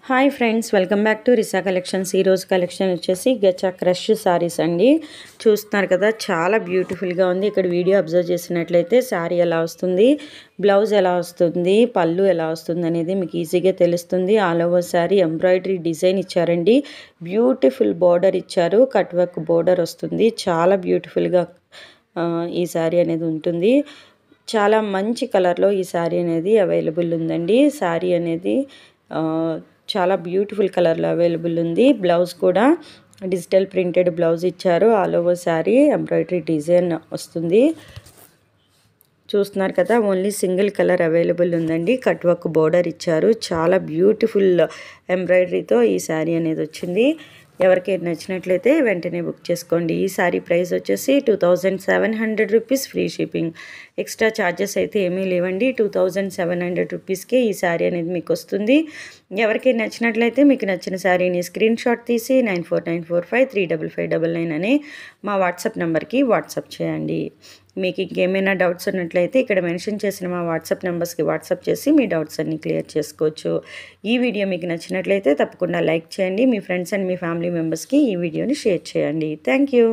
Hi friends, welcome back to Risa collections. ఈరోజు collection వచ్చేసి గచ్చా క్రష్ సారీస్ అండి. చూస్తున్నారు కదా, చాలా బ్యూటిఫుల్గా ఉంది. ఇక్కడ వీడియో అబ్జర్వ్ చేసినట్లయితే శారీ ఎలా వస్తుంది, బ్లౌజ్ ఎలా వస్తుంది, పళ్ళు ఎలా వస్తుంది అనేది మీకు ఈజీగా తెలుస్తుంది. All over sari embroidery design ఇచ్చారండి. బ్యూటిఫుల్ బోర్డర్ ఇచ్చారు, కట్ వర్క్ బోర్డర్ వస్తుంది. చాలా బ్యూటిఫుల్గా ఈ శారీ అనేది ఉంటుంది. చాలా మంచి కలర్లో ఈ శారీ అనేది అవైలబుల్ ఉందండి. శారీ అనేది చాలా బ్యూటిఫుల్ కలర్లో అవైలబుల్ ఉంది. బ్లౌజ్ కూడా డిజిటల్ ప్రింటెడ్ బ్లౌజ్ ఇచ్చారు. All over sari embroidery design వస్తుంది. చూస్తున్నారు కదా, ఓన్లీ సింగిల్ కలర్ అవైలబుల్ ఉందండి. కట్ వర్క్ బోర్డర్ ఇచ్చారు. చాలా బ్యూటిఫుల్ ఎంబ్రాయిడరీతో ఈ శారీ అనేది వచ్చింది. ఎవరికైనా నచ్చినట్లయితే వెంటనే బుక్ చేసుకోండి. ఈ శారీ ప్రైస్ వచ్చేసి 2700 rupees, free shipping. Extra charges అయితే ఏమీ లేవండి. 2700 రూపీస్కే ఈ శారీ అనేది మీకు వస్తుంది. ఎవరికైనా నచ్చినట్లయితే మీకు నచ్చిన శారీని స్క్రీన్ షాట్ తీసి 9494535599 అనే మా వాట్సాప్ నెంబర్కి వాట్సాప్ చేయండి. మీకు ఇంకేమైనా డౌట్స్ ఉన్నట్లయితే ఇక్కడ మెన్షన్ చేసిన మా వాట్సాప్ నెంబర్స్కి వాట్సాప్ చేసి మీ డౌట్స్ అన్నీ క్లియర్ చేసుకోవచ్చు. ఈ వీడియో మీకు నచ్చినట్లయితే తప్పకుండా లైక్ చేయండి. మీ ఫ్రెండ్స్ అండ్ మీ ఫ్యామిలీ మెంబర్స్కి ఈ వీడియోని షేర్ చేయండి. Thank you.